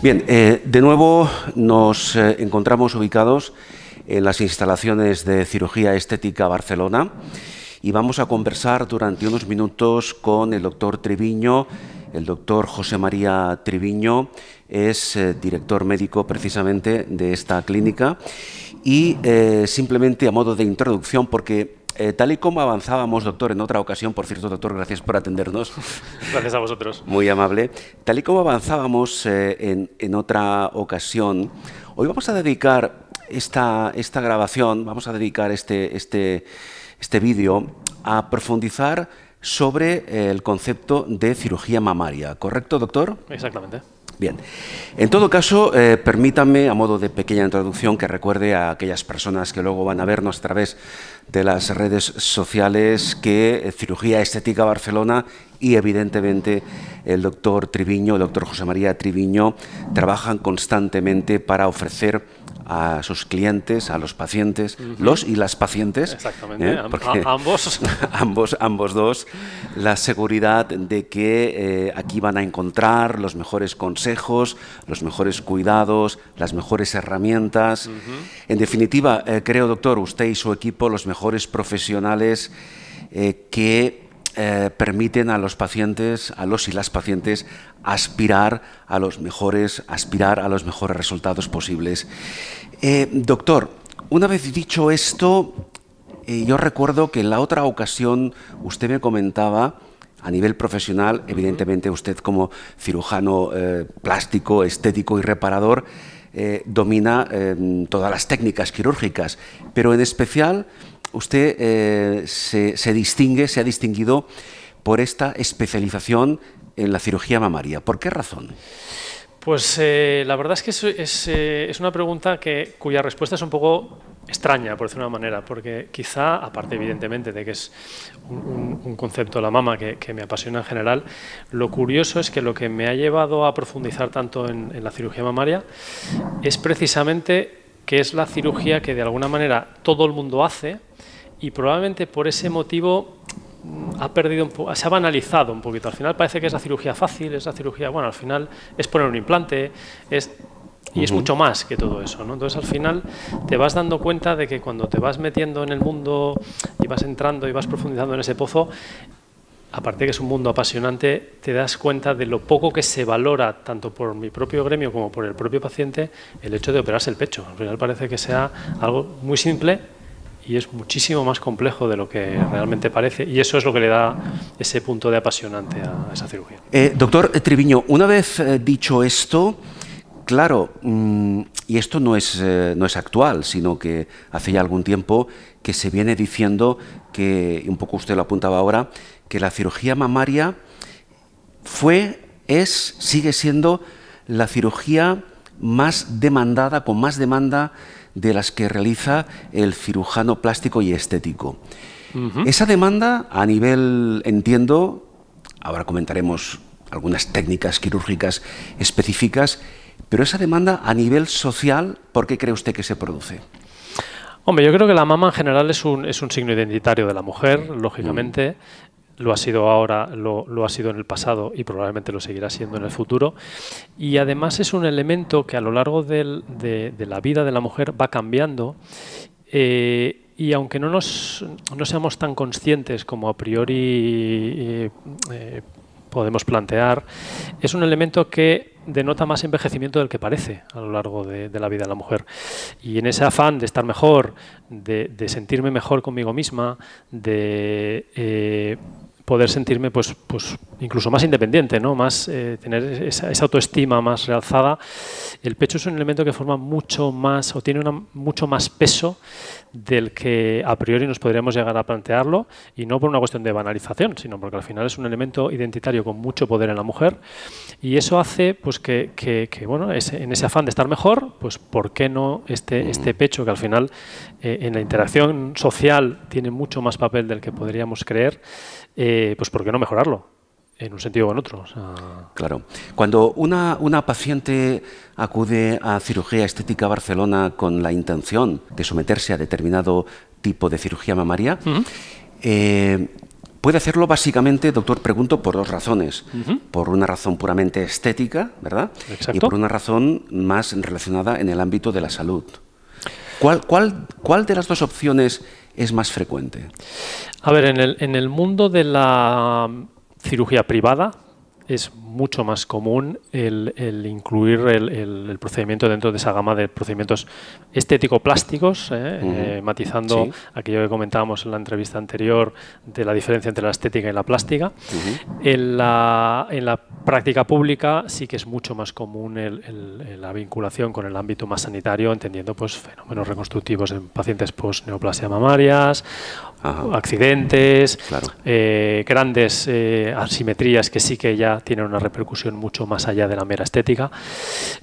Bien, de nuevo nos encontramos ubicados en las instalaciones de Cirugía Estética Barcelona y vamos a conversar durante unos minutos con el doctor Triviño. El doctor José María Triviño es director médico precisamente de esta clínica y simplemente a modo de introducción, porque tal y como avanzábamos, doctor, en otra ocasión, por cierto, doctor, gracias por atendernos. Gracias a vosotros. Muy amable. Tal y como avanzábamos en otra ocasión, hoy vamos a dedicar esta grabación, vamos a dedicar este vídeo a profundizar sobre el concepto de cirugía mamaria. ¿Correcto, doctor? Exactamente. Bien. En todo caso, permítanme, a modo de pequeña introducción, que recuerde a aquellas personas que luego van a vernos a través de las redes sociales que Cirugía Estética Barcelona y, evidentemente, el doctor Triviño, el doctor José María Triviño, trabajan constantemente para ofrecer a sus clientes, a los pacientes, los y las pacientes, exactamente, ambos dos, la seguridad de que aquí van a encontrar los mejores consejos, los mejores cuidados, las mejores herramientas. En definitiva, creo, doctor, usted y su equipo, los mejores profesionales que permiten a los pacientes, a los y las pacientes, aspirar a los mejores resultados posibles. Doctor, una vez dicho esto, yo recuerdo que en la otra ocasión usted me comentaba, a nivel profesional, evidentemente usted como cirujano plástico, estético y reparador, domina todas las técnicas quirúrgicas, pero en especial usted se ha distinguido por esta especialización en la cirugía mamaria. ¿Por qué razón? Pues la verdad es que es una pregunta cuya respuesta es un poco extraña, por decirlo de una manera, porque quizá, aparte evidentemente de que es un concepto de la mama que me apasiona en general, lo curioso es que lo que me ha llevado a profundizar tanto en la cirugía mamaria es precisamente que es la cirugía que de alguna manera todo el mundo hace y probablemente por ese motivo se ha banalizado un poquito. Al final parece que es la cirugía fácil, es la cirugía, bueno, al final es poner un implante, y es mucho más que todo eso, ¿no? Entonces al final te vas dando cuenta de que cuando te vas metiendo en el mundo y vas entrando y vas profundizando en ese pozo, aparte de que es un mundo apasionante, te das cuenta de lo poco que se valora, tanto por mi propio gremio como por el propio paciente, el hecho de operarse el pecho. Al final parece que sea algo muy simple y es muchísimo más complejo de lo que realmente parece, y eso es lo que le da ese punto de apasionante a esa cirugía. Doctor Triviño, una vez dicho esto, claro, y esto no es actual, sino que hace ya algún tiempo que se viene diciendo que, un poco usted lo apuntaba ahora, que la cirugía mamaria sigue siendo la cirugía más demandada, con más demanda de las que realiza el cirujano plástico y estético. Esa demanda a nivel, entiendo, ahora comentaremos algunas técnicas quirúrgicas específicas, pero esa demanda a nivel social, ¿por qué cree usted que se produce? Hombre, yo creo que la mama en general es un signo identitario de la mujer, lógicamente. Lo ha sido ahora, lo ha sido en el pasado y probablemente lo seguirá siendo en el futuro. Y además es un elemento que a lo largo de la vida de la mujer va cambiando y aunque no seamos tan conscientes como a priori podemos plantear, es un elemento que denota más envejecimiento del que parece a lo largo de la vida de la mujer. Y en ese afán de estar mejor, de sentirme mejor conmigo misma, de poder sentirme pues incluso más independiente, ¿no? Más tener esa autoestima más realzada, el pecho es un elemento que forma mucho más o tiene mucho más peso del que a priori nos podríamos llegar a plantearlo, y no por una cuestión de banalización, sino porque al final es un elemento identitario con mucho poder en la mujer, y eso hace pues que bueno, en ese afán de estar mejor, pues ¿por qué no este pecho, que al final en la interacción social tiene mucho más papel del que podríamos creer, pues ¿por qué no mejorarlo? En un sentido o en otro. O sea... Claro. Cuando una paciente acude a Cirugía Estética Barcelona con la intención de someterse a determinado tipo de cirugía mamaria, Puede hacerlo básicamente, doctor, pregunto, por dos razones. Por una razón puramente estética, ¿verdad? Exacto. Y por una razón más relacionada en el ámbito de la salud. ¿Cuál de las dos opciones es más frecuente? A ver, en el mundo de la cirugía privada es mucho más común el incluir el procedimiento dentro de esa gama de procedimientos estético-plásticos, matizando aquello que comentábamos en la entrevista anterior de la diferencia entre la estética y la plástica. En la práctica pública sí que es mucho más común la vinculación con el ámbito más sanitario, entendiendo pues, fenómenos reconstructivos en pacientes post-neoplasia mamarias, accidentes, grandes asimetrías que sí que ya tienen una repercusión mucho más allá de la mera estética,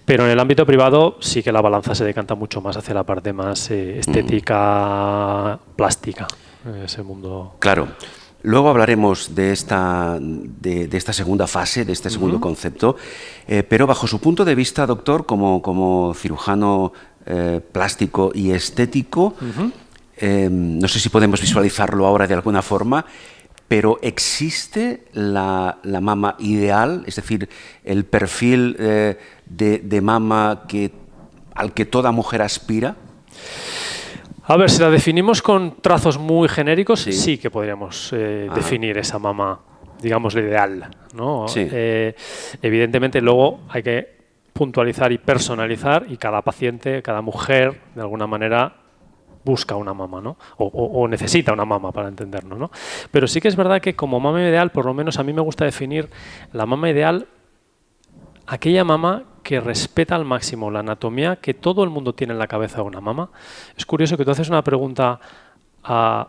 pero en el ámbito privado sí que la balanza se decanta mucho más hacia la parte más estética plástica, ese mundo. Claro. Luego hablaremos de esta segunda fase, de este segundo concepto, pero bajo su punto de vista, doctor, como cirujano plástico y estético, no sé si podemos visualizarlo ahora de alguna forma, pero ¿existe la mama ideal? Es decir, el perfil de mama al que toda mujer aspira. A ver, si la definimos con trazos muy genéricos, sí que podríamos definir esa mama, digamos, la ideal, ¿no? Sí. Evidentemente, luego hay que puntualizar y personalizar, y cada paciente, cada mujer, de alguna manera, busca una mama, ¿no? O necesita una mama, para entendernos, ¿no? Pero sí que es verdad que como mama ideal, por lo menos a mí me gusta definir la mama ideal, aquella mama que respeta al máximo la anatomía que todo el mundo tiene en la cabeza de una mama. Es curioso que tú haces una pregunta a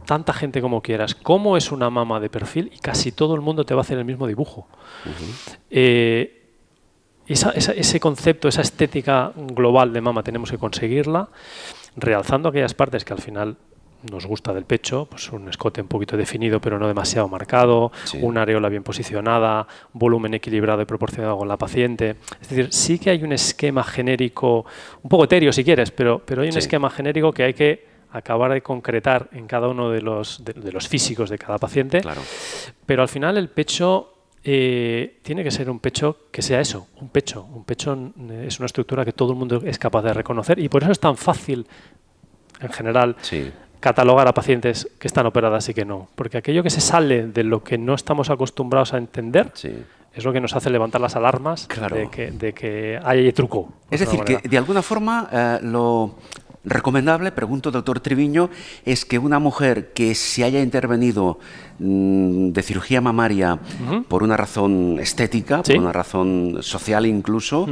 tanta gente como quieras, ¿cómo es una mama de perfil? Y casi todo el mundo te va a hacer el mismo dibujo. Ese concepto, esa estética global de mama tenemos que conseguirla, realzando aquellas partes que al final nos gusta del pecho, pues un escote un poquito definido pero no demasiado marcado, una areola bien posicionada, volumen equilibrado y proporcionado con la paciente. Es decir, sí que hay un esquema genérico, un poco etéreo si quieres, pero hay un esquema genérico que hay que acabar de concretar en cada uno de los físicos de cada paciente. Claro. Pero al final el pecho tiene que ser un pecho que sea eso, un pecho. Un pecho es una estructura que todo el mundo es capaz de reconocer y por eso es tan fácil, en general, catalogar a pacientes que están operadas y que no. Porque aquello que se sale de lo que no estamos acostumbrados a entender es lo que nos hace levantar las alarmas de que hay truco. Es decir, que de alguna forma lo recomendable, pregunto, doctor Triviño, es que una mujer que se haya intervenido de cirugía mamaria por una razón estética, por una razón social incluso,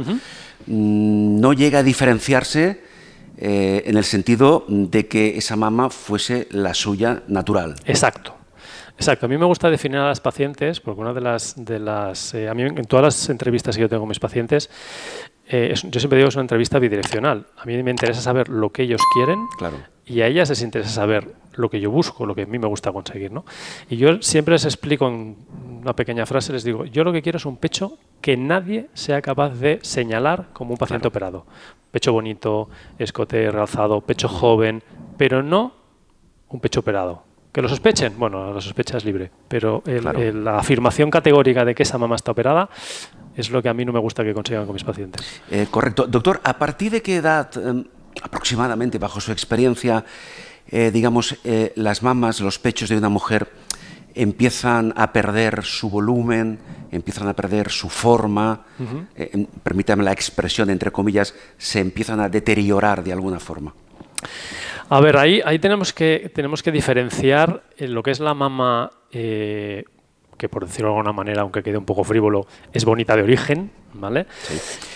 no llega a diferenciarse en el sentido de que esa mama fuese la suya natural. Exacto. Exacto. A mí me gusta definir a las pacientes, porque una de las a mí en todas las entrevistas que yo tengo con mis pacientes, yo siempre digo que es una entrevista bidireccional. A mí me interesa saber lo que ellos quieren y a ellas les interesa saber lo que yo busco, lo que a mí me gusta conseguir, ¿no? Y yo siempre les explico en una pequeña frase, les digo, yo lo que quiero es un pecho que nadie sea capaz de señalar como un paciente operado. Pecho bonito, escote realzado, pecho joven, pero no un pecho operado. ¿Que lo sospechen? Bueno, la sospecha es libre, pero la afirmación categórica de que esa mama está operada es lo que a mí no me gusta que consigan con mis pacientes. Correcto. Doctor, ¿a partir de qué edad, aproximadamente, bajo su experiencia, digamos, las mamas, los pechos de una mujer empiezan a perder su volumen, empiezan a perder su forma, permítame la expresión, entre comillas, se empiezan a deteriorar de alguna forma? A ver, ahí tenemos que diferenciar lo que es la mama, que por decirlo de alguna manera, aunque quede un poco frívolo, es bonita de origen, ¿vale?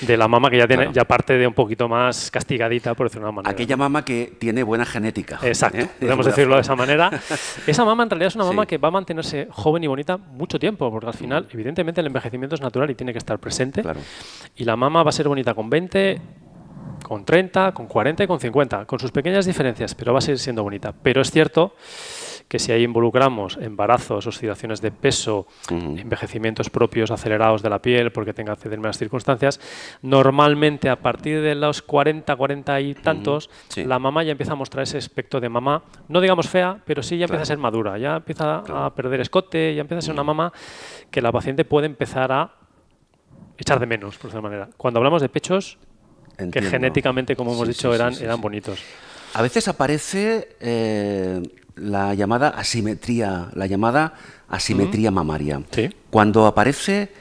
De la mama que ya tiene, ya parte de un poquito más castigadita, por decirlo de alguna manera. Aquella mama que tiene buena genética. Exacto, podemos decirlo de esa manera. Esa mama en realidad es una mama que va a mantenerse joven y bonita mucho tiempo, porque al final, evidentemente, el envejecimiento es natural y tiene que estar presente. Y la mama va a ser bonita con 20, con 30, con 40 y con 50, con sus pequeñas diferencias, pero va a seguir siendo bonita. Pero es cierto que si ahí involucramos embarazos, oscilaciones de peso, envejecimientos propios acelerados de la piel porque tenga determinadas circunstancias, normalmente a partir de los 40, 40 y tantos, la mamá ya empieza a mostrar ese aspecto de mamá, no digamos fea, pero sí ya empieza a ser madura, ya empieza a perder escote, ya empieza a ser una mamá que la paciente puede empezar a echar de menos, por decirlo de manera. Cuando hablamos de pechos, que genéticamente, como hemos dicho, eran bonitos. A veces aparece la llamada asimetría mamaria. Sí. Cuando aparece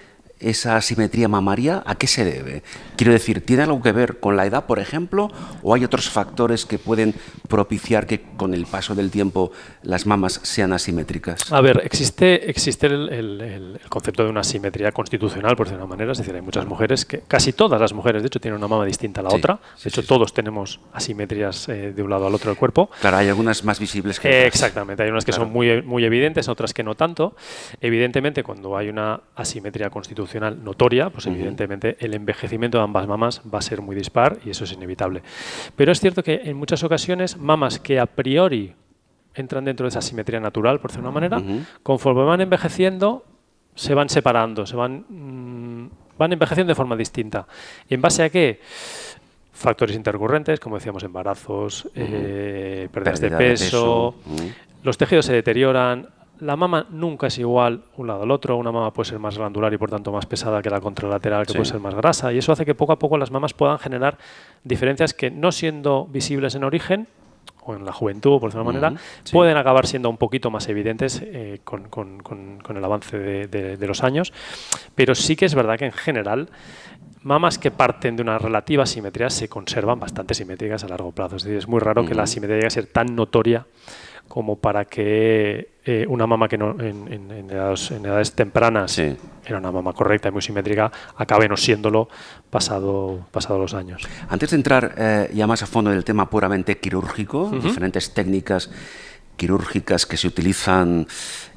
esa asimetría mamaria, ¿a qué se debe? Quiero decir, ¿tiene algo que ver con la edad, por ejemplo, o hay otros factores que pueden propiciar que con el paso del tiempo las mamas sean asimétricas? A ver, existe el concepto de una asimetría constitucional, por decirlo de una manera, es decir, hay muchas mujeres, casi todas las mujeres, de hecho, tienen una mama distinta a la otra, de hecho, todos tenemos asimetrías de un lado al otro del cuerpo. Claro, hay algunas más visibles que otras. Exactamente, hay unas que son muy evidentes, otras que no tanto. Evidentemente, cuando hay una asimetría constitucional notoria, pues evidentemente el envejecimiento de ambas mamas va a ser muy dispar y eso es inevitable. Pero es cierto que en muchas ocasiones mamas que a priori entran dentro de esa simetría natural, por decirlo de una manera, conforme van envejeciendo se van separando, van envejeciendo de forma distinta. ¿Y en base a qué? Factores intercurrentes, como decíamos, embarazos, pérdidas de peso. Los tejidos se deterioran. La mama nunca es igual un lado al otro. Una mama puede ser más glandular y por tanto más pesada que la contralateral, que puede ser más grasa. Y eso hace que poco a poco las mamas puedan generar diferencias que, no siendo visibles en origen o en la juventud, por decirlo de una manera, pueden acabar siendo un poquito más evidentes con el avance de los años. Pero sí que es verdad que en general mamas que parten de una relativa simetría se conservan bastante simétricas a largo plazo. Es decir, es muy raro que la simetría llegue a ser tan notoria como para que una mama que no, en edades tempranas era una mama correcta y muy simétrica, acabe no siéndolo pasado los años. Antes de entrar ya más a fondo en el tema puramente quirúrgico, diferentes técnicas quirúrgicas que se utilizan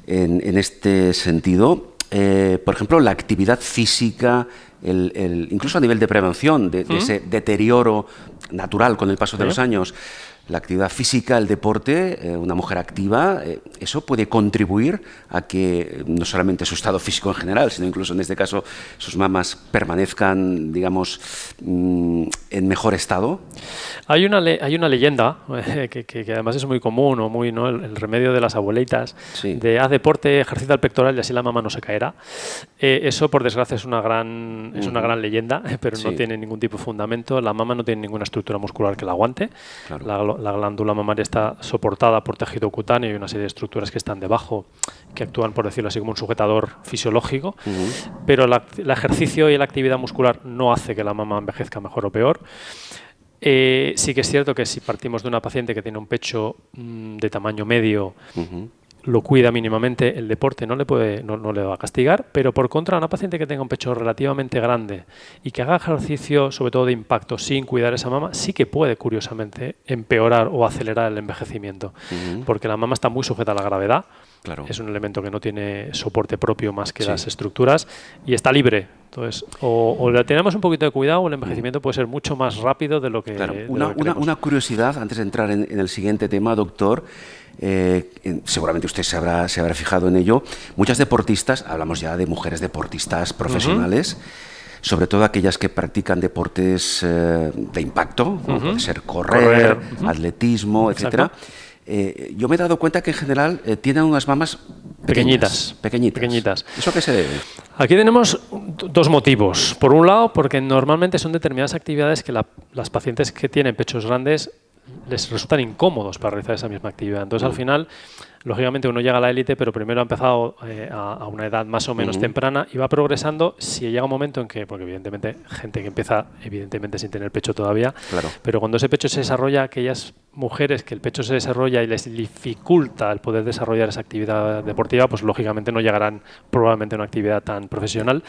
en este sentido, por ejemplo, la actividad física, incluso a nivel de prevención de ese deterioro natural con el paso de los años, la actividad física, el deporte, una mujer activa, eso puede contribuir a que no solamente su estado físico en general, sino incluso en este caso sus mamas permanezcan, digamos, en mejor estado. Hay una leyenda que además es muy común, o muy, ¿no? El remedio de las abuelitas, de haz deporte, ejercita el pectoral y así la mama no se caerá. Eso, por desgracia, es una gran leyenda, pero no tiene ningún tipo de fundamento. La mama no tiene ninguna estructura muscular que la aguante. La glándula mamaria está soportada por tejido cutáneo y una serie de estructuras que están debajo, que actúan, por decirlo así, como un sujetador fisiológico, pero el ejercicio y la actividad muscular no hace que la mama envejezca mejor o peor. Sí que es cierto que si partimos de una paciente que tiene un pecho de tamaño medio, lo cuida mínimamente, el deporte no le va a castigar, pero por contra, una paciente que tenga un pecho relativamente grande y que haga ejercicio, sobre todo de impacto, sin cuidar esa mama, sí que puede, curiosamente, empeorar o acelerar el envejecimiento, porque la mama está muy sujeta a la gravedad, es un elemento que no tiene soporte propio más que las estructuras y está libre. Entonces, o le tenemos un poquito de cuidado o el envejecimiento puede ser mucho más rápido de lo que... Una curiosidad, antes de entrar en el siguiente tema, doctor, seguramente usted se habrá fijado en ello, muchas deportistas, hablamos ya de mujeres deportistas profesionales, sobre todo aquellas que practican deportes de impacto, como puede ser correr, atletismo, etcétera. Yo me he dado cuenta que en general tienen unas mamas pequeñitas. ¿Eso a qué se debe? Aquí tenemos dos motivos. Por un lado, porque normalmente son determinadas actividades que las pacientes que tienen pechos grandes les resultan incómodos para realizar esa misma actividad. Entonces, al final, lógicamente uno llega a la élite, pero primero ha empezado a una edad más o menos temprana y va progresando. Si llega un momento en que, porque evidentemente gente que empieza evidentemente sin tener pecho todavía, pero cuando ese pecho se desarrolla, aquellas mujeres que el pecho se desarrolla y les dificulta el poder desarrollar esa actividad deportiva, pues lógicamente no llegarán probablemente a una actividad tan profesional.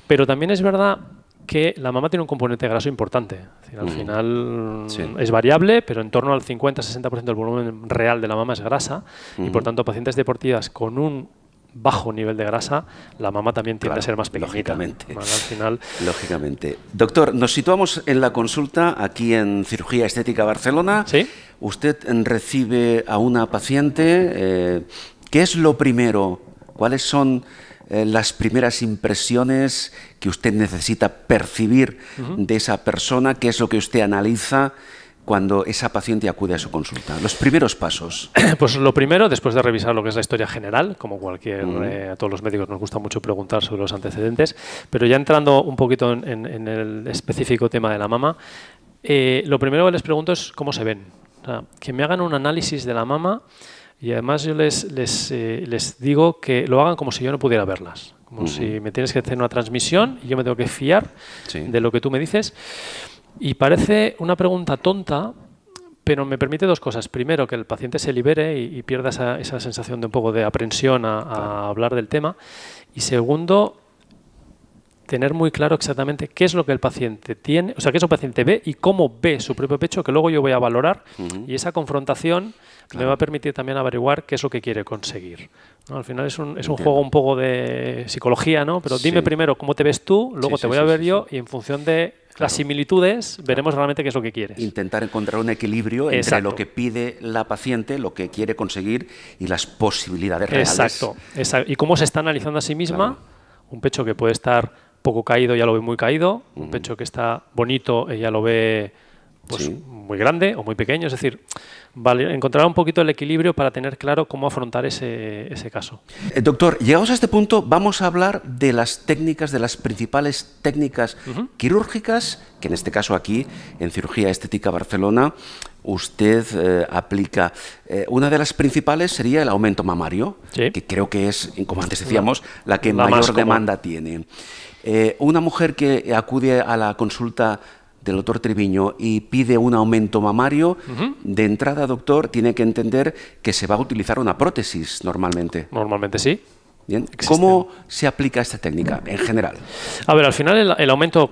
Pero también es verdad que la mama tiene un componente graso importante. Es decir, al final es variable, pero en torno al 50-60% del volumen real de la mama es grasa y por tanto pacientes deportivas con un bajo nivel de grasa, la mama también tiende a ser más pequeñita. Lógicamente. Doctor, nos situamos en la consulta aquí en Cirugía Estética Barcelona. usted recibe a una paciente, ¿qué es lo primero? ¿Cuáles son las primeras impresiones que usted necesita percibir de esa persona? ¿Qué es lo que usted analiza cuando esa paciente acude a su consulta? Los primeros pasos. Pues lo primero, después de revisar lo que es la historia general, como cualquier, a todos los médicos nos gusta mucho preguntar sobre los antecedentes, pero ya entrando un poquito en el específico tema de la mama, lo primero que les pregunto es cómo se ven. O sea, que me hagan un análisis de la mama y además yo les digo que lo hagan como si yo no pudiera verlas. Como si me tienes que hacer una transmisión y yo me tengo que fiar de lo que tú me dices. Y parece una pregunta tonta, pero me permite dos cosas. Primero, que el paciente se libere y pierda esa sensación de un poco de aprensión a hablar del tema. Y segundo, tener muy claro exactamente qué es lo que el paciente tiene, o sea, qué es lo que el paciente ve y cómo ve su propio pecho, que luego yo voy a valorar. Y esa confrontación me va a permitir también averiguar qué es lo que quiere conseguir, ¿no? Al final es un juego un poco de psicología, ¿no? Pero dime primero cómo te ves tú, luego te voy a ver yo y en función de las similitudes veremos realmente qué es lo que quieres. Intentar encontrar un equilibrio entre lo que pide la paciente, lo que quiere conseguir y las posibilidades reales. Exacto. Y cómo se está analizando a sí misma. Un pecho que puede estar poco caído, ya lo ve muy caído. Un pecho que está bonito, ella lo ve pues, muy grande o muy pequeño. Es decir, encontrar un poquito el equilibrio para tener claro cómo afrontar ese caso. Doctor, llegados a este punto, vamos a hablar de las técnicas, de las principales técnicas quirúrgicas, que en este caso aquí, en Cirugía Estética Barcelona, usted aplica. Una de las principales sería el aumento mamario, que creo que es, como antes decíamos, la que mayor demanda tiene. Una mujer que acude a la consulta del doctor Triviño y pide un aumento mamario, de entrada, doctor, tiene que entender que se va a utilizar una prótesis normalmente. Normalmente sí. Bien. ¿Cómo se aplica esta técnica en general? A ver, al final el aumento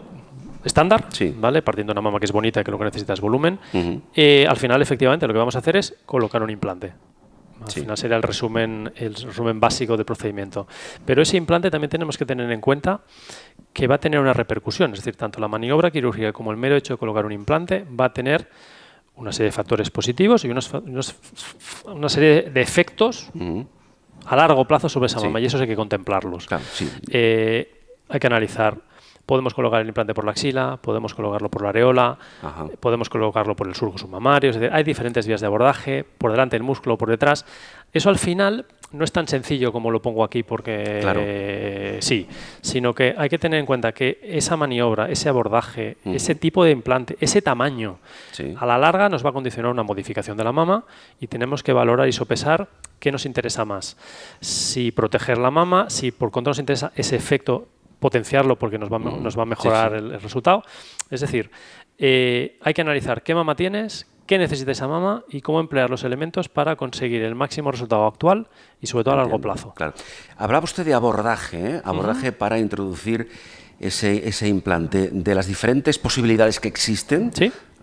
estándar, ¿vale? Partiendo de una mama que es bonita y que lo que necesita es volumen, al final efectivamente lo que vamos a hacer es colocar un implante. Al final será el resumen básico del procedimiento. Pero ese implante también tenemos que tener en cuenta que va a tener una repercusión. Es decir, tanto la maniobra quirúrgica como el mero hecho de colocar un implante va a tener una serie de factores positivos y una serie de efectos a largo plazo sobre esa mama. Y eso hay que contemplarlos. Claro, hay que analizar. Podemos colocar el implante por la axila, podemos colocarlo por la areola, podemos colocarlo por el surco submamario. Es decir, hay diferentes vías de abordaje, por delante del músculo, por detrás. Eso al final no es tan sencillo como lo pongo aquí porque sí, sino que hay que tener en cuenta que esa maniobra, ese abordaje, ese tipo de implante, ese tamaño, a la larga nos va a condicionar una modificación de la mama y tenemos que valorar y sopesar qué nos interesa más. Si proteger la mama, si por contra nos interesa ese efecto, potenciarlo porque nos va a mejorar el resultado. Es decir, hay que analizar qué mama tienes, qué necesita esa mama y cómo emplear los elementos para conseguir el máximo resultado actual y sobre todo a largo plazo. Claro. Hablaba usted de abordaje, abordaje para introducir ese implante, de las diferentes posibilidades que existen,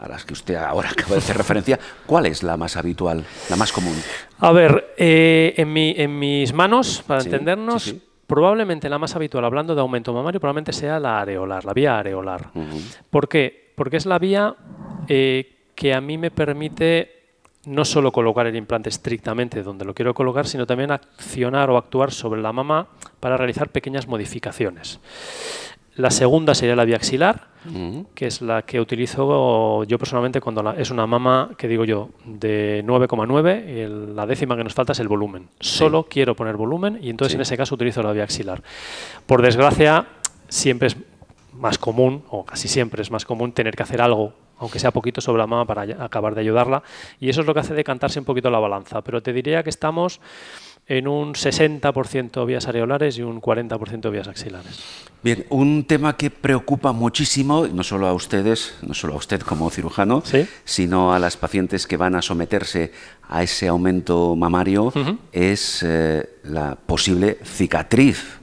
a las que usted ahora acaba de hacer referencia. ¿Cuál es la más habitual, la más común? A ver, en mis manos, para entendernos, probablemente la más habitual, hablando de aumento mamario, probablemente sea la areolar, la vía areolar. ¿Por qué? Porque es la vía que a mí me permite no solo colocar el implante estrictamente donde lo quiero colocar, sino también accionar o actuar sobre la mama para realizar pequeñas modificaciones. La segunda sería la vía axilar, que es la que utilizo yo personalmente cuando es una mama, que digo yo, de 9,9, la décima que nos falta es el volumen. Solo quiero poner volumen y entonces en ese caso utilizo la vía axilar. Por desgracia, siempre es más común, o casi siempre es más común, tener que hacer algo, aunque sea poquito, sobre la mama para acabar de ayudarla. Y eso es lo que hace decantarse un poquito la balanza. Pero te diría que estamos en un 60% vías areolares y un 40% vías axilares. Bien, un tema que preocupa muchísimo, no solo a ustedes, no solo a usted como cirujano, sino a las pacientes que van a someterse a ese aumento mamario, es la posible cicatriz.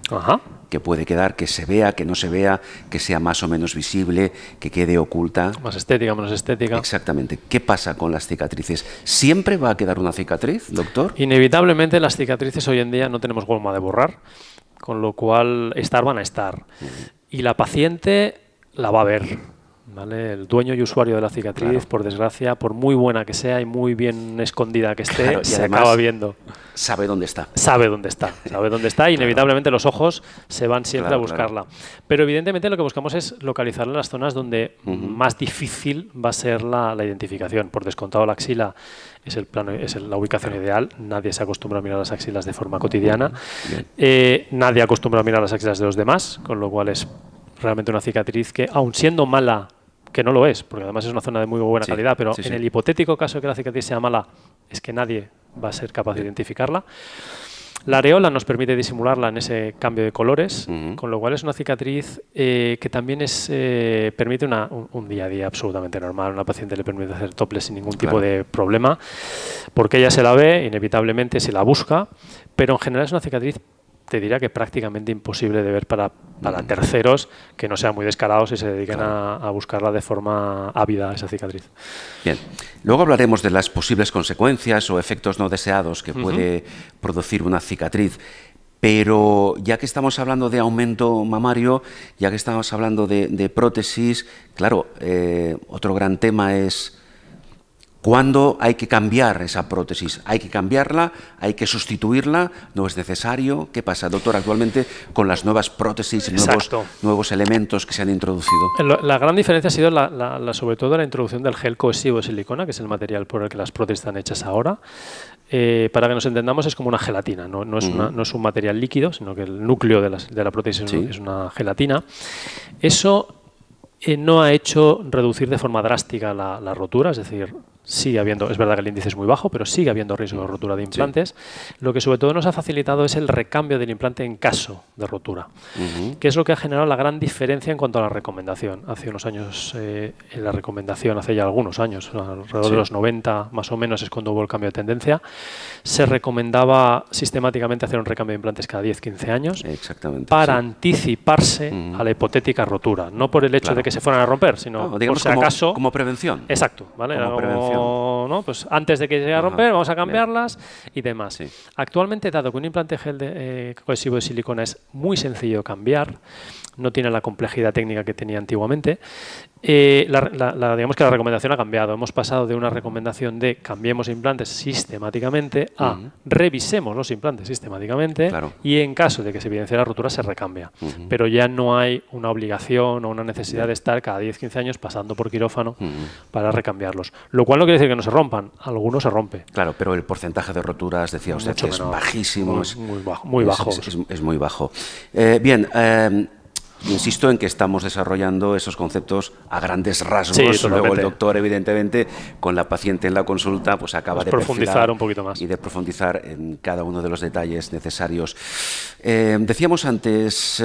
Que puede quedar, que se vea, que no se vea, que sea más o menos visible, que quede oculta. Más estética, menos estética. Exactamente. ¿Qué pasa con las cicatrices? ¿Siempre va a quedar una cicatriz, doctor? Inevitablemente las cicatrices hoy en día no tenemos forma de borrar, con lo cual van a estar. Y la paciente la va a ver. ¿vale? El dueño y usuario de la cicatriz, Claro. por desgracia, por muy buena que sea y muy bien escondida que esté, Claro, y se además acaba viendo. sabe dónde está. Sabe dónde está y inevitablemente los ojos se van siempre Claro, a buscarla. Pero evidentemente lo que buscamos es localizarla en las zonas donde Ujú. más difícil va a ser la identificación. Por descontado, la axila es la ubicación ideal. Nadie se acostumbra a mirar las axilas de forma cotidiana. Bien. Nadie acostumbra a mirar las axilas de los demás, con lo cual es realmente una cicatriz que, aun siendo mala, que no lo es, porque además es una zona de muy buena Sí, calidad, pero sí, en sí. el hipotético caso de que la cicatriz sea mala, es que nadie va a ser capaz de identificarla. La areola nos permite disimularla en ese cambio de colores, Ujú. con lo cual es una cicatriz que también permite un día a día absolutamente normal. A una paciente le permite hacer topless sin ningún tipo Claro. de problema, porque ella se la ve, inevitablemente se la busca, pero en general es una cicatriz, te diría que prácticamente imposible de ver para terceros que no sean muy descarados y se dediquen a buscarla de forma ávida, esa cicatriz. Bien. Luego hablaremos de las posibles consecuencias o efectos no deseados que puede producir una cicatriz. Pero ya que estamos hablando de aumento mamario, ya que estamos hablando de prótesis, claro, otro gran tema es ¿cuándo hay que cambiar esa prótesis? ¿Hay que cambiarla? ¿Hay que sustituirla? ¿No es necesario? ¿Qué pasa, doctor, actualmente con las nuevas prótesis, nuevos elementos que se han introducido? La gran diferencia ha sido sobre todo la introducción del gel cohesivo de silicona, que es el material por el que las prótesis están hechas ahora. Para que nos entendamos, es como una gelatina, no es un material líquido, sino que el núcleo de la prótesis es una gelatina. Eso no ha hecho reducir de forma drástica la rotura, es decir, sigue habiendo, es verdad que el índice es muy bajo, pero sigue habiendo riesgo de rotura de implantes. Lo que sobre todo nos ha facilitado es el recambio del implante en caso de rotura, que es lo que ha generado la gran diferencia en cuanto a la recomendación. Hace unos años, la recomendación, hace ya algunos años, alrededor de los 90 más o menos es cuando hubo el cambio de tendencia, se recomendaba sistemáticamente hacer un recambio de implantes cada 10-15 años para anticiparse a la hipotética rotura, no por el hecho de que se fueran a romper, sino digamos por si acaso... como prevención. Exacto, ¿vale? Como prevención. ¿no? Pues antes de que llegue a romper, vamos a cambiarlas y demás. Sí. Actualmente, dado que un implante gel cohesivo de silicona es muy sencillo de cambiar, no tiene la complejidad técnica que tenía antiguamente, digamos que la recomendación ha cambiado. Hemos pasado de una recomendación de cambiemos implantes sistemáticamente a revisemos los implantes sistemáticamente y en caso de que se evidencie la rotura se recambia. Pero ya no hay una obligación o una necesidad de estar cada 10-15 años pasando por quirófano para recambiarlos. Lo cual no quiere decir que no se rompan. Algunos se rompe. Claro, pero el porcentaje de roturas, decía usted, es bajísimo. Muy bajo. Es muy bajo. Bien, insisto en que estamos desarrollando esos conceptos a grandes rasgos. Sí, luego el doctor, evidentemente, con la paciente en la consulta, pues acaba de profundizar un poquito más y de profundizar en cada uno de los detalles necesarios. Decíamos antes,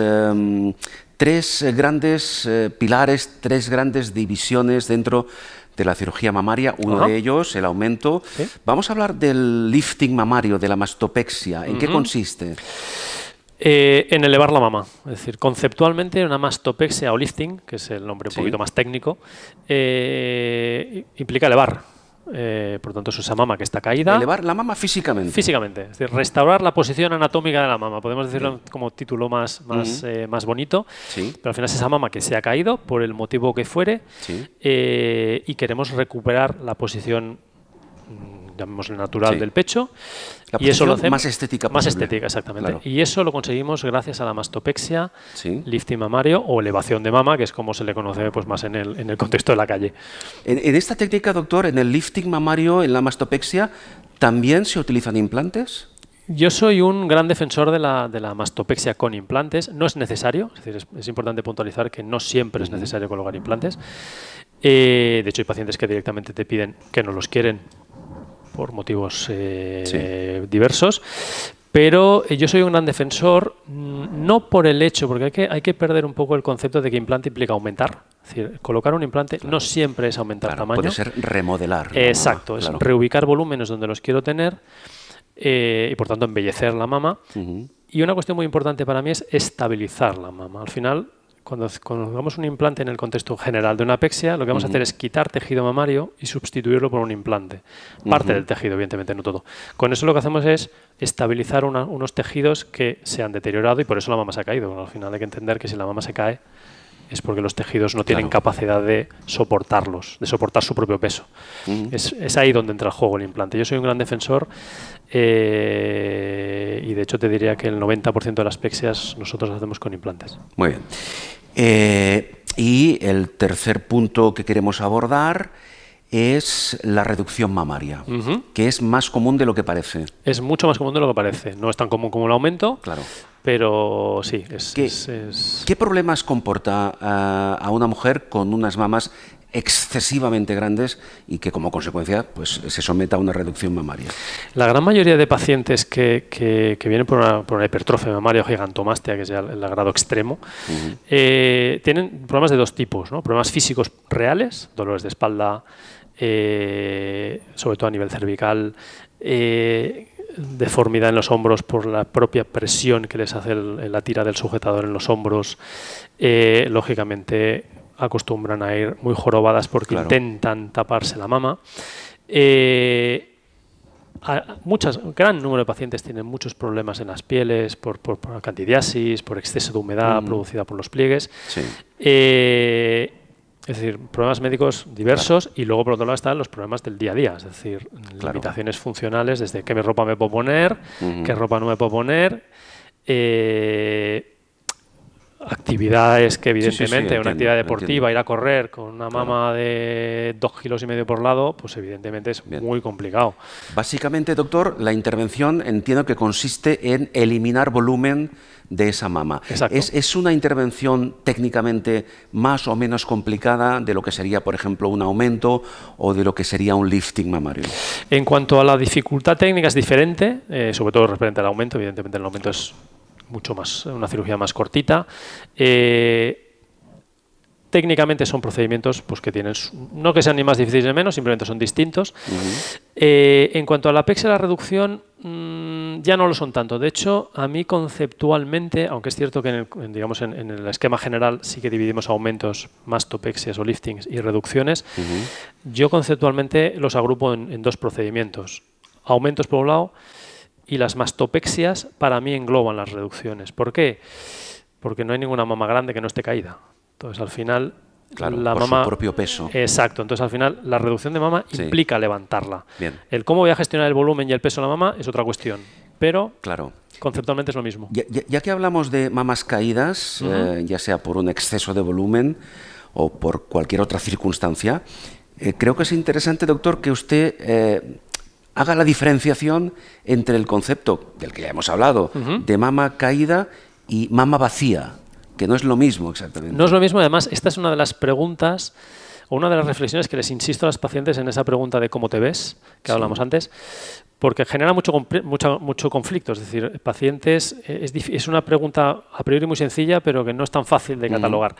tres grandes pilares, tres grandes divisiones dentro de la cirugía mamaria, uno de ellos, el aumento. ¿Sí? Vamos a hablar del lifting mamario, de la mastopexia. ¿En qué consiste? En elevar la mama. Es decir, conceptualmente una mastopexia o lifting, que es el nombre un poquito más técnico, implica elevar. Por tanto, es esa mama que está caída. Elevar la mama físicamente. Físicamente. Es decir, restaurar la posición anatómica de la mama. Podemos decirlo como título más bonito. Sí. Pero al final es esa mama que se ha caído, por el motivo que fuere, y queremos recuperar la posición, llamémosle natural, del pecho. La y eso lo hacemos más estética posible. Más estética, exactamente. Claro. Y eso lo conseguimos gracias a la mastopexia, lifting mamario o elevación de mama, que es como se le conoce pues más en el contexto de la calle. En esta técnica, doctor, en el lifting mamario, en la mastopexia, ¿también se utilizan implantes? Yo soy un gran defensor de la mastopexia con implantes. No es necesario, es decir, es importante puntualizar que no siempre es necesario colocar implantes. De hecho, hay pacientes que directamente te piden que no los quieren por motivos diversos, pero yo soy un gran defensor, no por el hecho, porque hay que perder un poco el concepto de que implante implica aumentar. Es decir, colocar un implante no siempre es aumentar tamaño. Puede ser remodelar. Exacto, es reubicar volúmenes donde los quiero tener y por tanto embellecer la mama. Y una cuestión muy importante para mí es estabilizar la mama. Al final, cuando hagamos un implante en el contexto general de una apexia, lo que vamos a hacer es quitar tejido mamario y sustituirlo por un implante. Parte del tejido, evidentemente, no todo. Con eso lo que hacemos es estabilizar unos tejidos que se han deteriorado y por eso la mama se ha caído. Al final hay que entender que si la mama se cae, es porque los tejidos no tienen capacidad de soportarlos, de soportar su propio peso. Es ahí donde entra el juego el implante. Yo soy un gran defensor y de hecho te diría que el 90% de las aspexías nosotros las hacemos con implantes. Muy bien. Y el tercer punto que queremos abordar es la reducción mamaria, que es más común de lo que parece. Es mucho más común de lo que parece. No es tan común como el aumento, claro, pero sí. ¿Qué problemas comporta a una mujer con unas mamas excesivamente grandes y que como consecuencia pues, se someta a una reducción mamaria? La gran mayoría de pacientes que vienen por una hipertrofia mamaria o gigantomastia, que es ya el grado extremo, tienen problemas de dos tipos, ¿no? Problemas físicos reales, dolores de espalda, sobre todo a nivel cervical, deformidad en los hombros por la propia presión que les hace la tira del sujetador en los hombros. Lógicamente acostumbran a ir muy jorobadas porque intentan taparse la mama. Gran número de pacientes tienen muchos problemas en las pieles por candidiasis, por exceso de humedad producida por los pliegues. Sí. Es decir, problemas médicos diversos y luego por otro lado están los problemas del día a día, es decir, limitaciones funcionales desde qué ropa me puedo poner, qué ropa no me puedo poner, actividades que evidentemente, una actividad deportiva, ir a correr con una mama de 2,5 kilos por lado, pues evidentemente es muy complicado. Básicamente, doctor, la intervención entiendo que consiste en eliminar volumen de esa mama. Exacto. ¿Es una intervención técnicamente más o menos complicada de lo que sería, por ejemplo, un aumento o de lo que sería un lifting mamario? En cuanto a la dificultad técnica es diferente, sobre todo referente al aumento. Evidentemente el aumento es mucho más, una cirugía más cortita. Técnicamente son procedimientos pues, que tienen, no que sean ni más difíciles ni menos, simplemente son distintos. En cuanto a la apexia y la reducción, ya no lo son tanto. De hecho, a mí conceptualmente, aunque es cierto que en el esquema general sí que dividimos aumentos, mastopexias o liftings y reducciones, yo conceptualmente los agrupo en dos procedimientos. Aumentos por un lado y las mastopexias para mí engloban las reducciones. ¿Por qué? Porque no hay ninguna mama grande que no esté caída. Entonces, al final, la por mama, su propio peso. Exacto. Entonces, al final, la reducción de mama implica levantarla. Bien. El cómo voy a gestionar el volumen y el peso de la mama es otra cuestión. Pero conceptualmente es lo mismo. Ya que hablamos de mamas caídas, ya sea por un exceso de volumen o por cualquier otra circunstancia, creo que es interesante, doctor, que usted haga la diferenciación entre el concepto del que ya hemos hablado, de mama caída y mama vacía, que no es lo mismo exactamente. No es lo mismo, además, esta es una de las preguntas o una de las reflexiones que les insisto a las pacientes en esa pregunta de cómo te ves, que hablamos antes, porque genera mucho conflicto. Es decir, pacientes, es una pregunta a priori muy sencilla, pero que no es tan fácil de catalogar.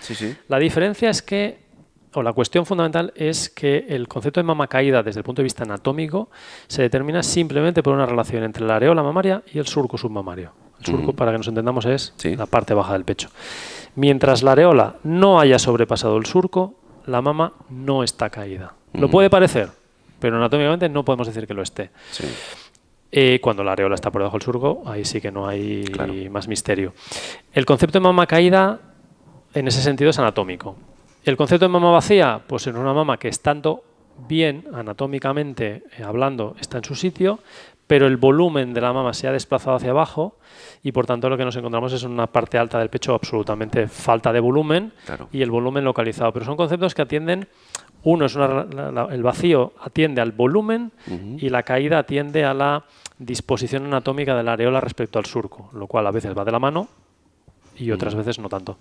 La diferencia es que, o la cuestión fundamental es que el concepto de mama caída desde el punto de vista anatómico se determina simplemente por una relación entre la areola mamaria y el surco submamario. El surco, para que nos entendamos, es la parte baja del pecho. Mientras la areola no haya sobrepasado el surco, la mama no está caída. Lo puede parecer, pero anatómicamente no podemos decir que lo esté. Cuando la areola está por debajo del surco, ahí sí que no hay más misterio. El concepto de mama caída, en ese sentido, es anatómico. El concepto de mama vacía, pues es una mama que estando bien anatómicamente hablando está en su sitio, pero el volumen de la mama se ha desplazado hacia abajo y por tanto lo que nos encontramos es una parte alta del pecho absolutamente falta de volumen y el volumen localizado. Pero son conceptos que atienden, uno es el vacío atiende al volumen y la caída atiende a la disposición anatómica de la areola respecto al surco, lo cual a veces va de la mano y otras veces no tanto.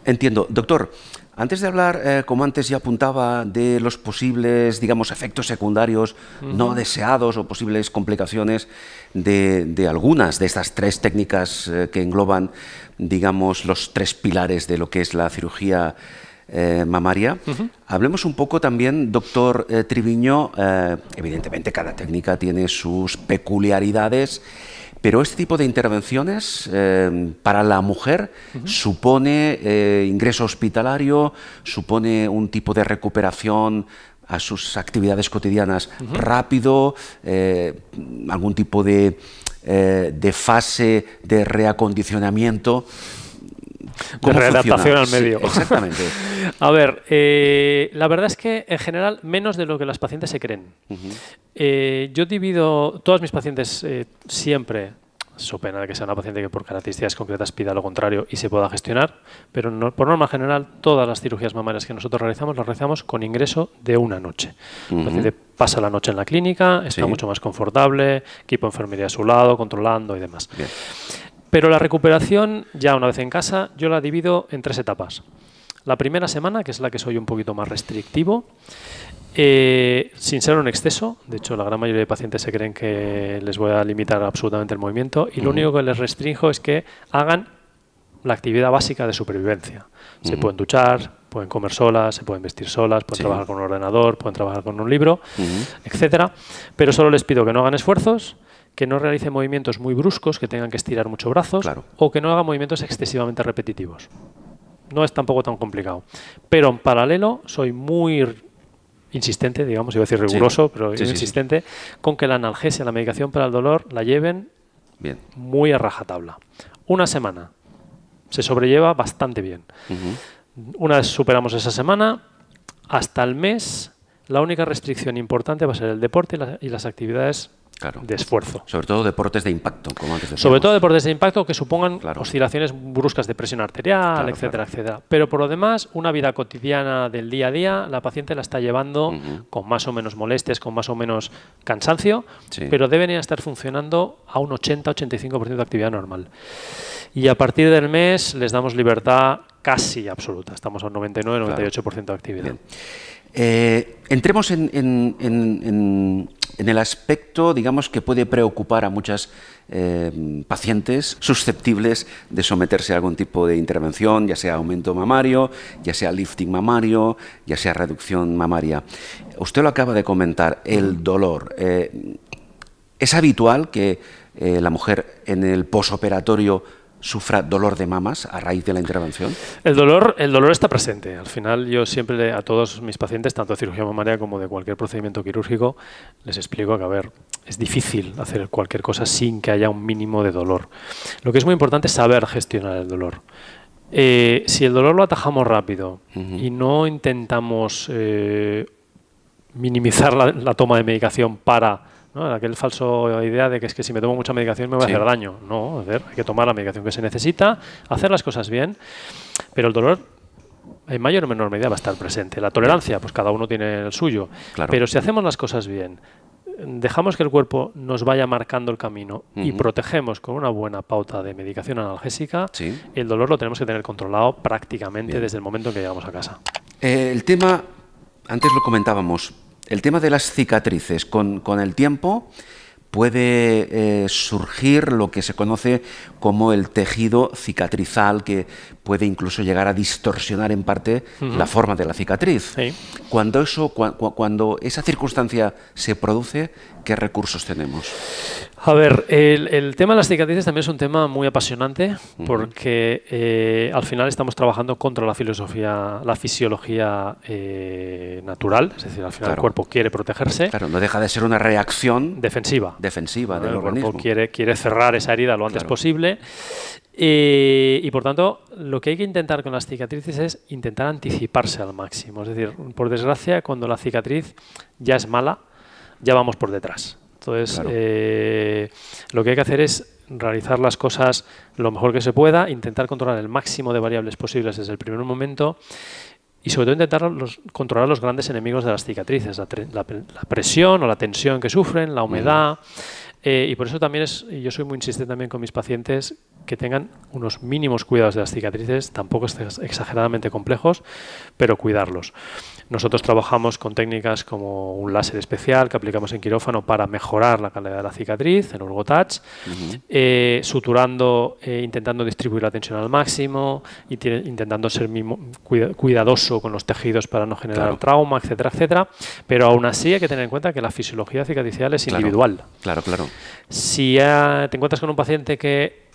Entiendo. Doctor, antes de hablar, como antes ya apuntaba, de los posibles, digamos, efectos secundarios no deseados o posibles complicaciones de algunas de estas tres técnicas que engloban, digamos, los tres pilares de lo que es la cirugía mamaria, hablemos un poco también, doctor Triviño, evidentemente cada técnica tiene sus peculiaridades, pero este tipo de intervenciones para la mujer supone ingreso hospitalario, supone un tipo de recuperación a sus actividades cotidianas rápido, algún tipo de fase de reacondicionamiento. ¿Cómo redactación funciona? al medio. Sí, exactamente. A ver, la verdad es que en general menos de lo que las pacientes se creen. Yo divido todas mis pacientes siempre, so pena de que sea una paciente que por características concretas pida lo contrario y se pueda gestionar, pero por norma general todas las cirugías mamarias que nosotros realizamos las realizamos con ingreso de una noche. La paciente pasa la noche en la clínica, está mucho más confortable, equipo de enfermería a su lado, controlando y demás. Bien. Pero la recuperación, ya una vez en casa, yo la divido en 3 etapas. La primera semana, que es la que soy un poquito más restrictivo, sin ser un exceso. De hecho, la gran mayoría de pacientes se creen que les voy a limitar absolutamente el movimiento y lo único que les restringo es que hagan la actividad básica de supervivencia. Se pueden duchar, pueden comer solas, se pueden vestir solas, pueden trabajar con un ordenador, pueden trabajar con un libro, etcétera. Pero solo les pido que no hagan esfuerzos, que no realicen movimientos muy bruscos, que tengan que estirar mucho brazos, o que no hagan movimientos excesivamente repetitivos. No es tampoco tan complicado. Pero en paralelo soy muy insistente, digamos, iba a decir riguroso, pero insistente, con que la analgesia, la medicación para el dolor, la lleven muy a rajatabla. Una semana se sobrelleva bastante bien. Una vez superamos esa semana, hasta el mes, la única restricción importante va a ser el deporte y las actividades de esfuerzo. Sobre todo deportes de impacto, como antes decíamos. Sobre todo deportes de impacto que supongan oscilaciones bruscas de presión arterial, etcétera, etcétera. Pero por lo demás, una vida cotidiana del día a día, la paciente la está llevando con más o menos molestias, con más o menos cansancio, pero deben estar funcionando a un 80-85% de actividad normal. Y a partir del mes les damos libertad casi absoluta. Estamos a un 99-98% de actividad. Entremos en el aspecto, digamos, que puede preocupar a muchas pacientes susceptibles de someterse a algún tipo de intervención, ya sea aumento mamario, ya sea lifting mamario, ya sea reducción mamaria. Usted lo acaba de comentar, el dolor. ¿Es habitual que la mujer en el posoperatorio sufra dolor de mamas a raíz de la intervención? El dolor está presente. Al final yo siempre a todos mis pacientes, tanto de cirugía mamaria como de cualquier procedimiento quirúrgico, les explico que, a ver, es difícil hacer cualquier cosa sin que haya un mínimo de dolor. Lo que es muy importante es saber gestionar el dolor. Si el dolor lo atajamos rápido y no intentamos minimizar la toma de medicación para... ¿no? Aquel falso idea de que es que si me tomo mucha medicación me va a hacer daño. No, hay que tomar la medicación que se necesita, hacer las cosas bien, pero el dolor en mayor o menor medida va a estar presente. La tolerancia, pues cada uno tiene el suyo. Pero si hacemos las cosas bien, dejamos que el cuerpo nos vaya marcando el camino y protegemos con una buena pauta de medicación analgésica, el dolor lo tenemos que tener controlado prácticamente desde el momento en que llegamos a casa. El tema, antes lo comentábamos, el tema de las cicatrices, con el tiempo puede surgir lo que se conoce como el tejido cicatrizal, que puede incluso llegar a distorsionar en parte la forma de la cicatriz. Cuando esa circunstancia se produce, ¿qué recursos tenemos? A ver, el tema de las cicatrices también es un tema muy apasionante porque al final estamos trabajando contra la fisiología natural, es decir, al final el cuerpo quiere protegerse. Claro, no deja de ser una reacción defensiva del organismo. El cuerpo quiere cerrar esa herida lo antes posible y por tanto lo que hay que intentar con las cicatrices es intentar anticiparse al máximo. Es decir, por desgracia, cuando la cicatriz ya es mala, ya vamos por detrás. Entonces, lo que hay que hacer es realizar las cosas lo mejor que se pueda, intentar controlar el máximo de variables posibles desde el primer momento y sobre todo intentar controlar los grandes enemigos de las cicatrices, la presión o la tensión que sufren, la humedad. Y por eso también yo soy muy insistente también con mis pacientes que tengan unos mínimos cuidados de las cicatrices, tampoco exageradamente complejos, pero cuidarlos. Nosotros trabajamos con técnicas como un láser especial que aplicamos en quirófano para mejorar la calidad de la cicatriz, en Urgotouch, suturando, intentando distribuir la tensión al máximo, intentando ser cuidadoso con los tejidos para no generar trauma, etcétera, etcétera. Pero aún así hay que tener en cuenta que la fisiología cicatricial es individual. Claro. Si te encuentras con un paciente que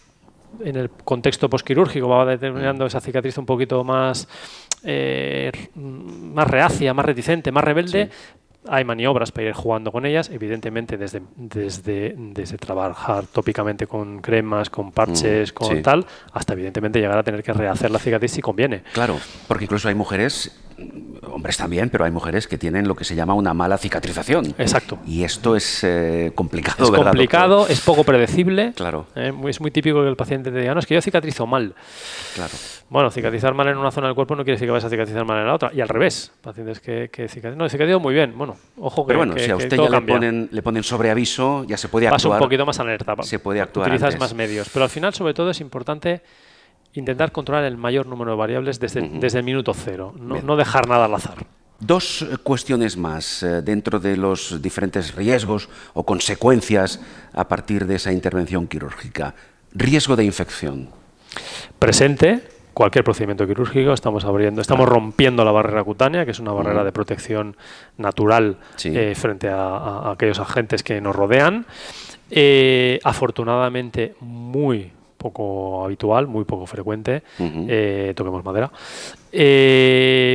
en el contexto posquirúrgico va determinando esa cicatriz un poquito más reacia, más reticente, más rebelde, Hay maniobras para ir jugando con ellas, evidentemente desde trabajar tópicamente con cremas, con parches, con tal, hasta evidentemente llegar a tener que rehacer la cicatriz si conviene. Claro, porque incluso hay mujeres, hombres también, pero hay mujeres que tienen lo que se llama una mala cicatrización. Exacto. Y esto es complicado, es ¿verdad, complicado, doctor? es poco predecible. Claro. Es muy típico que el paciente te diga, no, es que yo cicatrizo mal. Claro. Bueno, cicatrizar mal en una zona del cuerpo no quiere decir que vayas a cicatrizar mal en la otra. Y al revés, pacientes que cicatrizan. No, cicatrizo muy bien. Bueno, ojo que pero bueno, que, si a usted ya le ponen sobreaviso, ya se puede actuar. Vas un poquito más alerta. Se puede actuar Utilizas antes. más medios. Pero al final, sobre todo, es importante intentar controlar el mayor número de variables desde el minuto cero. No dejar nada al azar. Dos cuestiones más dentro de los diferentes riesgos o consecuencias a partir de esa intervención quirúrgica. Riesgo de infección. Presente. Cualquier procedimiento quirúrgico, estamos rompiendo la barrera cutánea, que es una barrera de protección natural frente a aquellos agentes que nos rodean. Afortunadamente, muy poco habitual, muy poco frecuente, toquemos madera.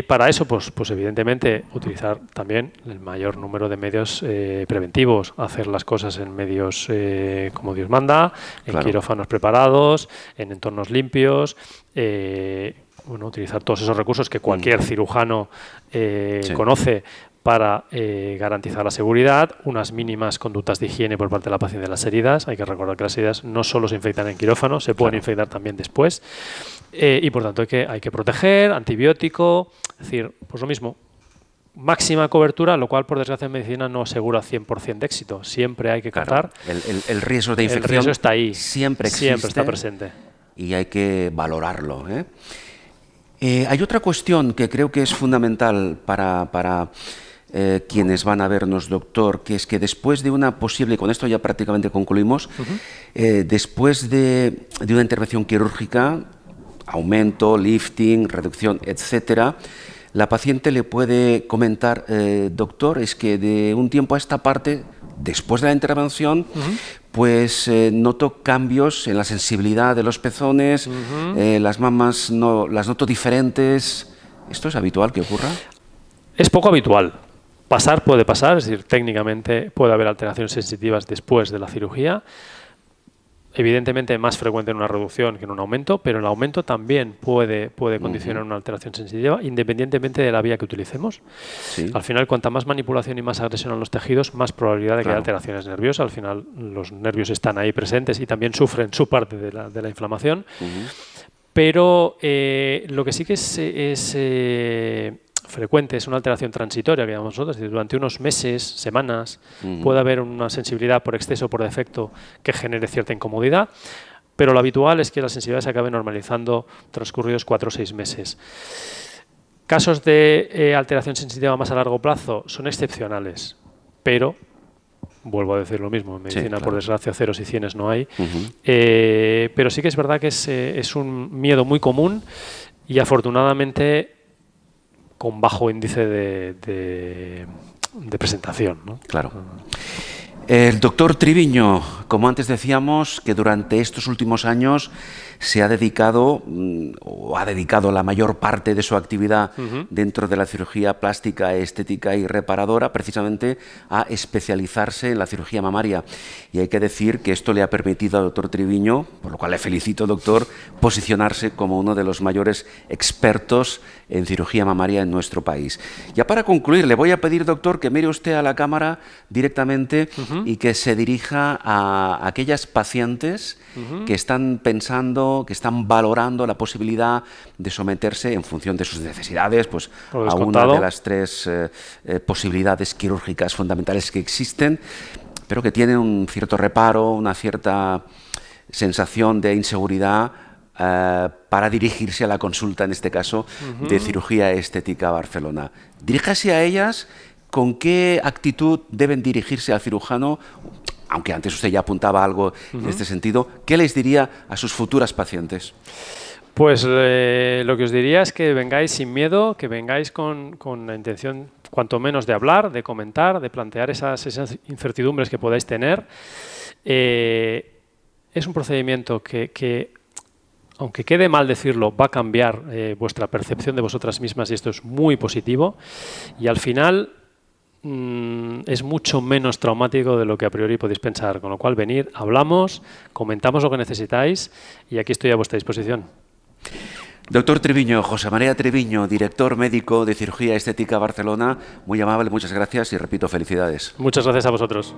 Para eso, pues evidentemente, utilizar también el mayor número de medios preventivos, hacer las cosas en medios como Dios manda, en quirófanos preparados, en entornos limpios, utilizar todos esos recursos que cualquier cirujano conoce para garantizar la seguridad, unas mínimas conductas de higiene por parte de la paciente de las heridas. Hay que recordar que las heridas no solo se infectan en quirófano, se pueden infectar también después. Y por tanto hay que proteger, antibiótico, es decir, pues lo mismo, máxima cobertura, lo cual por desgracia en medicina no asegura 100% de éxito. Siempre hay que contar. El riesgo de infección el riesgo está ahí, siempre existe, siempre está presente. Y hay que valorarlo. Hay otra cuestión que creo que es fundamental para quienes van a vernos, doctor, que es que después de una posible, con esto ya prácticamente concluimos, después de una intervención quirúrgica, aumento, lifting, reducción, etcétera, la paciente le puede comentar, doctor, es que de un tiempo a esta parte, después de la intervención, pues noto cambios en la sensibilidad de los pezones, las mamas las noto diferentes. ¿Esto es habitual que ocurra? Es poco habitual. Pasar puede pasar, es decir, técnicamente puede haber alteraciones sensitivas después de la cirugía. Evidentemente más frecuente en una reducción que en un aumento, pero el aumento también puede condicionar una alteración sensitiva, independientemente de la vía que utilicemos. Al final, cuanta más manipulación y más agresión a los tejidos, más probabilidad de que haya alteraciones nerviosas. Al final, los nervios están ahí presentes y también sufren su parte de la inflamación. Pero lo que sí que es frecuente es una alteración transitoria que llamamos nosotros, es decir, durante unos meses, semanas, puede haber una sensibilidad por exceso o por defecto que genere cierta incomodidad, pero lo habitual es que la sensibilidad se acabe normalizando transcurridos 4 o 6 meses. Casos de alteración sensitiva más a largo plazo son excepcionales, pero vuelvo a decir lo mismo, en medicina por desgracia ceros y cienes no hay, pero sí que es verdad que es un miedo muy común y afortunadamente con bajo índice de presentación, ¿no? Claro. El doctor Triviño, como antes decíamos, que durante estos últimos años se ha dedicado o ha dedicado la mayor parte de su actividad dentro de la cirugía plástica, estética y reparadora precisamente a especializarse en la cirugía mamaria. Y hay que decir que esto le ha permitido al doctor Triviño, por lo cual le felicito, doctor, posicionarse como uno de los mayores expertos en cirugía mamaria en nuestro país. Ya para concluir, le voy a pedir, doctor, que mire usted a la cámara directamente y que se dirija a aquellas pacientes que están pensando, que están valorando la posibilidad de someterse en función de sus necesidades, pues a una de las 3 posibilidades quirúrgicas fundamentales que existen, pero que tienen un cierto reparo, una cierta sensación de inseguridad para dirigirse a la consulta, en este caso, de cirugía estética Barcelona. Diríjase a ellas. ¿Con qué actitud deben dirigirse al cirujano? Aunque antes usted ya apuntaba algo en este sentido, ¿qué les diría a sus futuras pacientes? Pues lo que os diría es que vengáis sin miedo, que vengáis con la intención cuanto menos de hablar, de comentar, de plantear esas incertidumbres que podáis tener. Es un procedimiento que, aunque quede mal decirlo, va a cambiar vuestra percepción de vosotras mismas y esto es muy positivo. Y al final es mucho menos traumático de lo que a priori podéis pensar. Con lo cual, venid, hablamos, comentamos lo que necesitáis y aquí estoy a vuestra disposición. Doctor Triviño, José María Triviño, director médico de Cirugía Estética Barcelona, muy amable, muchas gracias y repito, felicidades. Muchas gracias a vosotros.